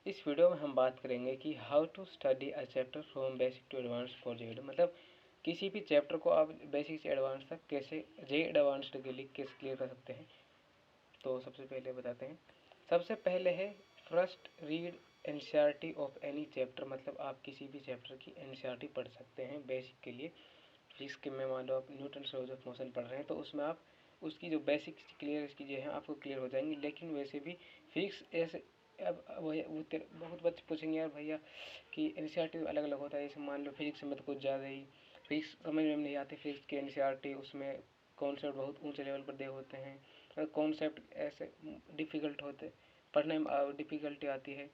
इस वीडियो में हम बात करेंगे कि how to study a chapter from basic to advance for JEE. मतलब किसी भी चैप्टर को आप बेसिक से एडवांस तक कैसे जेईई एडवांस्ड के लिए कैसे क्लियर कर सकते हैं। तो सबसे पहले बताते हैं। सबसे पहले है first read NCERT of any chapter. मतलब आप किसी भी चैप्टर की एनसीईआरटी पढ़ सकते हैं बेसिक के लिए। फिजिक्स के में मान लो आप न्यूटन्स लॉज ऑफ मोशन पढ़ रहे हैं तो उसमें आप उसकी जो बेसिक क्लियर चीज़ें हैं आपको क्लियर हो जाएंगी। लेकिन वैसे भी फिजिक्स ऐसे अब बहुत बच्चे पूछेंगे यार भैया कि एनसीईआरटी अलग अलग होता है। जैसे मान लो फिजिक्स में तो कुछ ज़्यादा ही फिजिक्स समझ में नहीं आती। फिजिक्स की एनसीईआरटी उसमें कॉन्सेप्ट बहुत ऊंचे लेवल पर दे होते हैं। कॉन्सेप्ट ऐसे डिफ़िकल्ट होते पढ़ने में डिफ़िकल्टी आती है।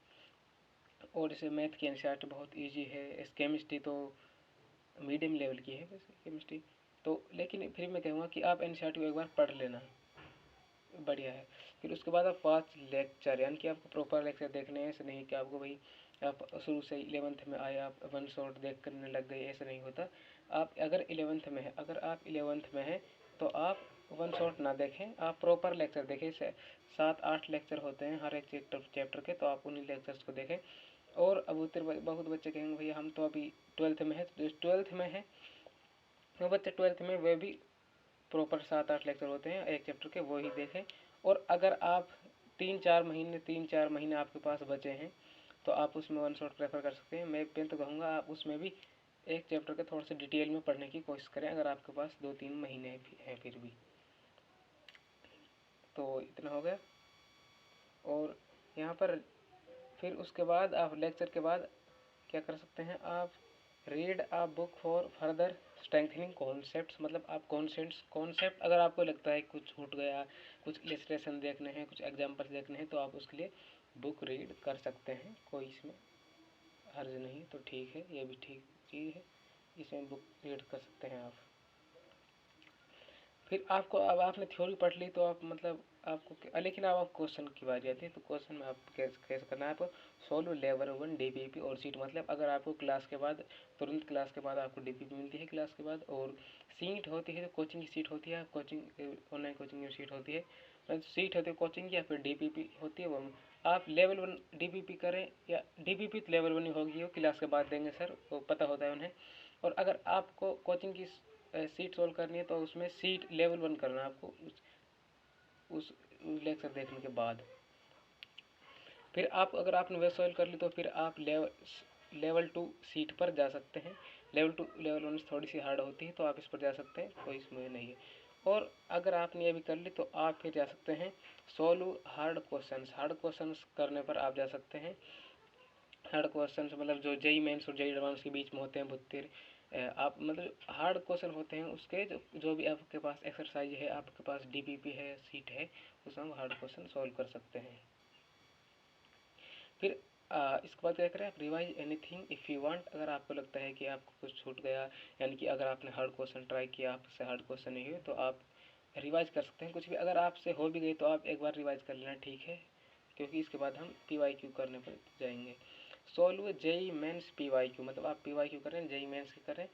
और जैसे मैथ की एनसीईआरटी बहुत ईजी है। केमिस्ट्री तो मीडियम लेवल की है वैसे केमिस्ट्री तो। लेकिन फिर मैं कहूँगा कि आप एनसीईआरटी को एक बार पढ़ लेना, बढ़िया है। फिर उसके बाद आप 5 लेक्चर यानी कि आपको प्रॉपर लेक्चर देखने हैं। ऐसे नहीं कि आपको भाई आप शुरू से 11th में आए आप वन शॉट देख करने लग गए, ऐसा नहीं होता। आप अगर 11th में है, अगर आप 11th में हैं तो आप वन शॉट ना देखें, आप प्रॉपर लेक्चर देखें। 7-8 लेक्चर होते हैं हर एक चैप्टर के, तो आप उन्हीं लेक्चर्स को देखें। और अब बहुत बच्चे कहेंगे भैया हम तो अभी 12th में है, तो 12th में है वो बच्चे 12th में वे भी प्रॉपर 7-8 लेक्चर होते हैं एक चैप्टर के, वो ही देखें। और अगर आप 3-4 महीने आपके पास बचे हैं तो आप उसमें वन शॉट प्रेफर कर सकते हैं। मैं तो कहूँगा आप उसमें भी एक चैप्टर के थोड़ा सा डिटेल में पढ़ने की कोशिश करें अगर आपके पास 2-3 महीने हैं फिर भी। तो इतना हो गया। और यहाँ पर फिर उसके बाद आप लेक्चर के बाद क्या कर सकते हैं, आप read a book for further strengthening concepts. मतलब आप कॉन्सेप्ट अगर आपको लगता है कुछ छूट गया, कुछ इलस्ट्रेशन देखने हैं, कुछ एग्जांपल्स देखने हैं, तो आप उसके लिए बुक रीड कर सकते हैं। कोई इसमें हर्ज नहीं, तो ठीक है, ये भी ठीक चीज़ है, इसमें बुक रीड कर सकते हैं आप। फिर आपको अब आपने थ्योरी पढ़ ली तो आप मतलब आपको लेकिन अब आप क्वेश्चन की बारी आती है। तो क्वेश्चन में आप कैसे करना है, आपको सोल्व लेवल 1 डीपीपी और सीट। मतलब अगर आपको क्लास के बाद तुरंत क्लास के बाद आपको डीपीपी मिलती है क्लास के बाद, और सीट होती है तो कोचिंग की सीट होती है, कोचिंग ऑनलाइन कोचिंग की सीट होती है, सीट होती है कोचिंग की, या फिर डीपीपी होती है। वो आप लेवल 1 डीपीपी करें या डीपीपी तो लेवल 1 ही होगी, वो क्लास के बाद देंगे सर, वो पता होता है उन्हें। और अगर आपको कोचिंग की सीट सोल्व करनी है तो उसमें सीट लेवल 1 करना है आपको उस लेक्चर देखने के बाद। फिर आप अगर आपने वे सोल्व कर ली तो फिर आप लेवल 2 सीट पर जा सकते हैं। लेवल 1 थोड़ी सी हार्ड होती है तो आप इस पर जा सकते हैं, कोई इसमें नहीं है। और अगर आपने ये भी कर ली तो आप फिर जा सकते हैं सोल्व हार्ड क्वेश्चंस करने पर आप जा सकते हैं। हार्ड क्वेश्चन मतलब जो जेईई मेंस और जेईई एडवांस के बीच में होते हैं बहुत आप मतलब हार्ड क्वेश्चन होते हैं उसके जो भी आपके पास एक्सरसाइज है, आपके पास डीपीपी है, सीट है, उसमें हम हार्ड क्वेश्चन सॉल्व कर सकते हैं। फिर इसके बाद क्या करें, आप revise anything if you want. अगर आपको लगता है कि आपको कुछ छूट गया, यानी कि अगर आपने हार्ड क्वेश्चन ट्राई किया आपसे हार्ड क्वेश्चन नहीं हुए, तो आप रिवाइज कर सकते हैं कुछ भी। अगर आपसे हो भी गई तो आप एक बार रिवाइज कर लेना, ठीक है, क्योंकि इसके बाद हम PYQ करने पर जाएंगे। Solve JEE mains PYQ। मतलब आप PYQ करें, जेईई मेंस की करें,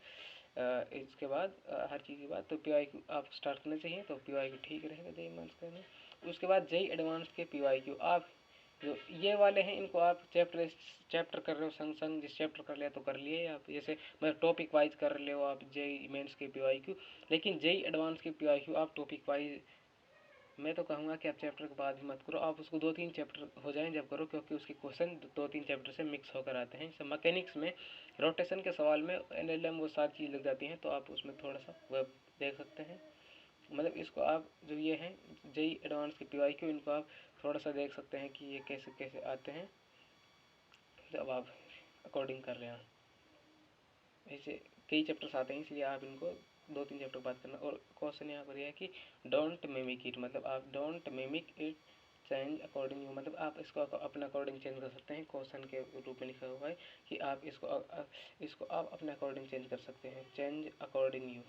इसके बाद हर चीज़ के बाद तो PYQ आप स्टार्ट करना चाहिए, तो PYQ ठीक रहेगा जेईई मेंस करना। उसके बाद जेईई एडवांस के PYQ आप जो ये वाले हैं इनको आप चैप्टर कर रहे हो संग संग, जिस चैप्टर कर लिया तो कर लिए आप, जैसे मतलब टॉपिक वाइज कर रहे हो आप जेईई मेंस के PYQ। लेकिन जेईई एडवांस के PYQ आप टॉपिक वाइज, मैं तो कहूँगा कि आप चैप्टर के बाद भी मत करो, आप उसको 2-3 चैप्टर हो जाएं जब करो, क्योंकि उसके क्वेश्चन 2-3 चैप्टर से मिक्स होकर आते हैं। जैसे मैकेनिक्स में रोटेशन के सवाल में NLM वो सारी चीज़ लग जाती हैं, तो आप उसमें थोड़ा सा वह देख सकते हैं। मतलब इसको आप जो ये हैं जेईई एडवांस के PYQ, इनको आप थोड़ा सा देख सकते हैं कि ये कैसे कैसे आते हैं जब आप अकॉर्डिंग कर रहे हैं। ऐसे कई चैप्टर्स आते हैं, इसलिए आप इनको 2-3 चैप्टर बात करना। और क्वेश्चन यहाँ पर यह है कि डोंट मिमिक इट। मतलब आप don't mimic it, change according you. मतलब आप इसको अपने अकॉर्डिंग चेंज कर सकते हैं। क्वेश्चन के रूप में लिखा हुआ है कि आप इसको आप अपने अकॉर्डिंग चेंज कर सकते हैं। Change according you,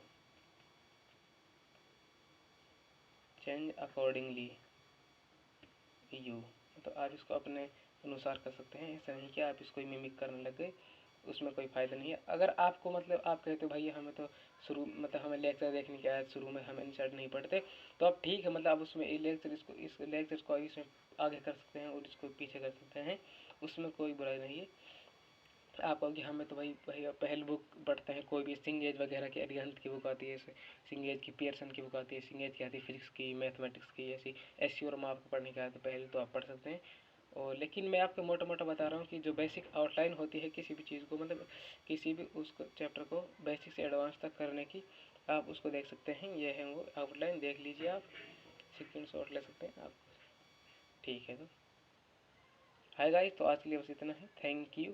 change accordingly you. तो आप इसको अपने अनुसार कर सकते हैं। ऐसा नहीं कि आप इसको मिमिक करने लग गए उसमें कोई फ़ायदा नहीं है। अगर आपको मतलब आप कहते हो भैया हमें तो शुरू मतलब हमें लेक्चर देखने के आया, शुरू में हम इंसर्ट नहीं पढ़ते, तो आप ठीक है मतलब आप उसमें ये लेक्चर इस लेक्चर को इसमें आगे कर सकते हैं और इसको पीछे कर सकते हैं, उसमें कोई बुराई नहीं है। आप कहोगे हमें तो भाई भाई पहले बुक पढ़ते हैं, कोई भी सिंगेज वगैरह की अरिहंत की बुक आती है, सिंगेज की पियर्सन की बुक आती है, सिंगेज की आती है फिजिक्स की, मैथमेटिक्स की, ऐसी एस और आपको पढ़ने का है तो पहले तो आप पढ़ सकते हैं। और लेकिन मैं आपको मोटा मोटा बता रहा हूँ कि जो बेसिक आउटलाइन होती है किसी भी चीज़ को, मतलब किसी भी उसको चैप्टर को बेसिक से एडवांस तक करने की, आप उसको देख सकते हैं। ये है वो आउटलाइन, देख लीजिए आप, स्क्रीन शॉट ले सकते हैं आप। ठीक है, तो हाय गाइस, तो आज के लिए बस इतना है। Thank you.